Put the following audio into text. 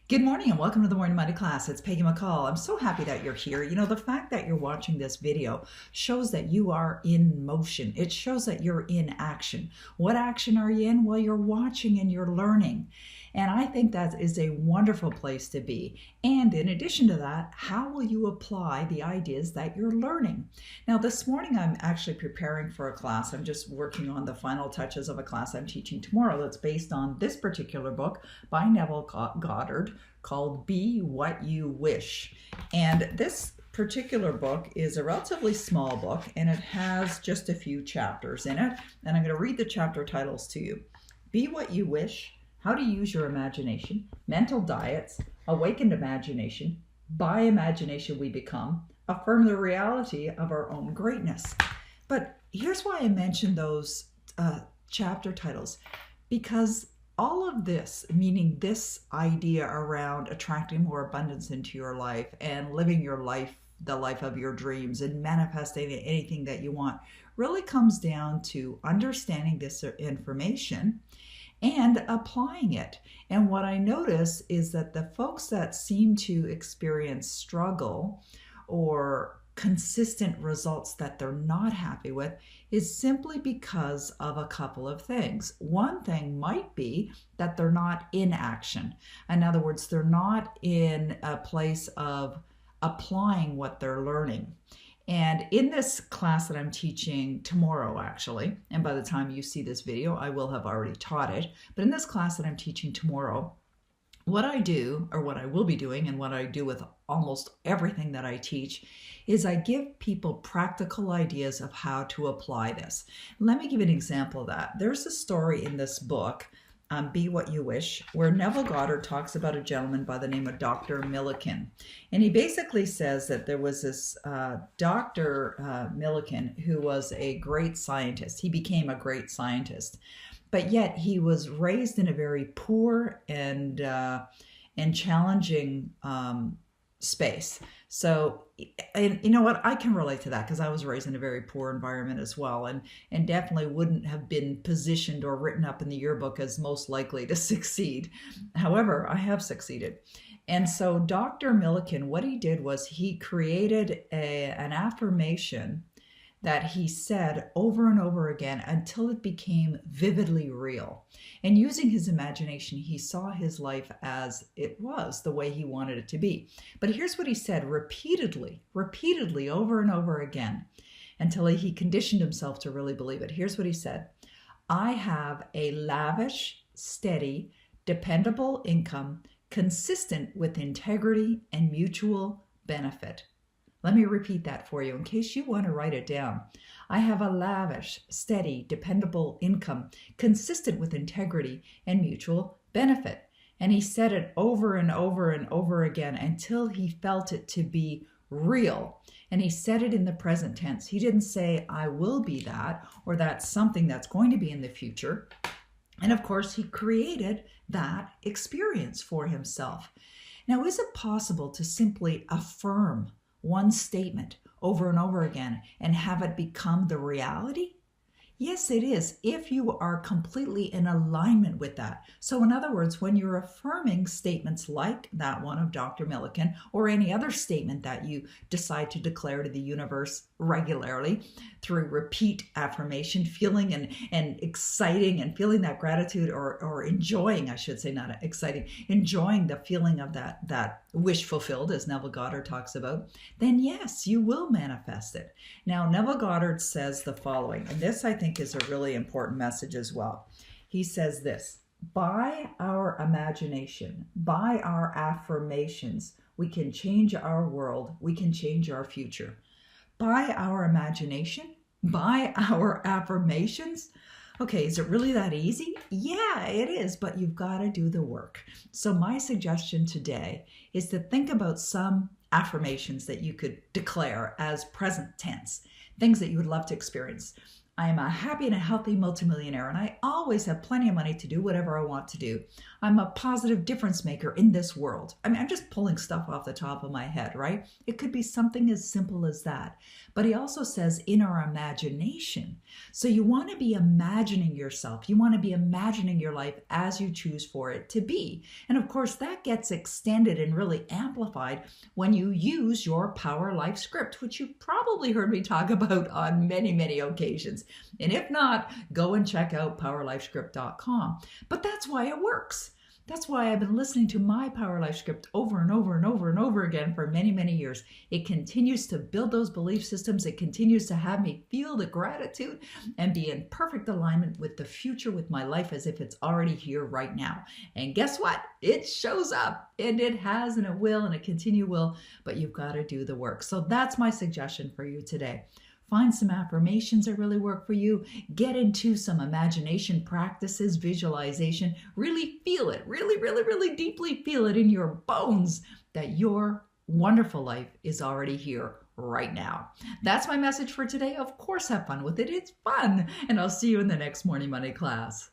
Good morning and welcome to the Morning Monday class. It's Peggy McColl. I'm so happy that you're here. You know, the fact that you're watching this video shows that you are in motion. It shows that you're in action. What action are you in? Well, you're watching and you're learning. And I think that is a wonderful place to be. And in addition to that, how will you apply the ideas that you're learning? Now, this morning I'm actually preparing for a class. I'm just working on the final touches of a class I'm teaching tomorrow that's based on this particular book by Neville Goddard called Be What You Wish. And this particular book is a relatively small book and it has just a few chapters in it. And I'm going to read the chapter titles to you. Be What You Wish, How to Use Your Imagination, Mental Diets, Awakened Imagination, By Imagination We Become, Affirm the Reality of Our Own Greatness. But here's why I mentioned those chapter titles, because all of this, meaning this idea around attracting more abundance into your life and living your life, the life of your dreams, and manifesting anything that you want, really comes down to understanding this information and applying it. And what I notice is that the folks that seem to experience struggle or consistent results that they're not happy with is simply because of a couple of things. One thing might be that they're not in action. In other words, they're not in a place of applying what they're learning. And in this class that I'm teaching tomorrow, actually, and by the time you see this video, I will have already taught it, but in this class that I'm teaching tomorrow, what I do, or what I will be doing, and what I do with almost everything that I teach, is I give people practical ideas of how to apply this. Let me give you an example of that. There's a story in this book, Be What You Wish, where Neville Goddard talks about a gentleman by the name of Dr. Millikan. And he basically says that there was this Dr. Millikan who was a great scientist. He became a great scientist. But yet he was raised in a very poor and challenging space. So, and you know what? I can relate to that because I was raised in a very poor environment as well, and definitely wouldn't have been positioned or written up in the yearbook as most likely to succeed. However, I have succeeded. And so Dr. Millikan, what he did was he created an affirmation that he said over and over again until it became vividly real. And using his imagination, he saw his life as it was, the way he wanted it to be. But here's what he said repeatedly, over and over again, until he conditioned himself to really believe it. Here's what he said: I have a lavish, steady, dependable income consistent with integrity and mutual benefit. Let me repeat that for you in case you want to write it down. I have a lavish, steady, dependable income consistent with integrity and mutual benefit. And he said it over and over and over again until he felt it to be real. And he said it in the present tense. He didn't say, I will be that, or that's something that's going to be in the future. And of course, he created that experience for himself. Now, is it possible to simply affirm one statement over and over again and have it become the reality? Yes, it is, if you are completely in alignment with that. So in other words, when you're affirming statements like that one of Dr. Millikan, or any other statement that you decide to declare to the universe regularly through repeat affirmation, feeling and exciting and feeling that gratitude, or enjoying, I should say, not exciting, enjoying the feeling of that wish fulfilled, as Neville Goddard talks about, then yes, you will manifest it. Now, Neville Goddard says the following, and this I think is a really important message as well. He says this: by our imagination, by our affirmations, we can change our world, we can change our future. By our imagination, by our affirmations. Okay, is it really that easy? Yeah, it is, but you've got to do the work. So my suggestion today is to think about some affirmations that you could declare as present tense, things that you would love to experience. I am a happy and a healthy multimillionaire, and I always have plenty of money to do whatever I want to do. I'm a positive difference maker in this world. I mean, I'm just pulling stuff off the top of my head, right? It could be something as simple as that. But he also says in our imagination. So you want to be imagining yourself. You want to be imagining your life as you choose for it to be. And of course, that gets extended and really amplified when you use your Power Life script, which you've probably heard me talk about on many, many occasions. And if not, go and check out powerlifescript.com. But that's why it works. That's why I've been listening to my Power Life script over and over and over and over again for many, many years. It continues to build those belief systems. It continues to have me feel the gratitude and be in perfect alignment with the future, with my life as if it's already here right now. And guess what? It shows up, and it has, and it will, and it continue will, but you've got to do the work. So that's my suggestion for you today. Find some affirmations that really work for you. Get into some imagination practices, visualization. Really feel it. Really, really, really deeply feel it in your bones that your wonderful life is already here right now. That's my message for today. Of course, have fun with it. It's fun. And I'll see you in the next Morning Money class.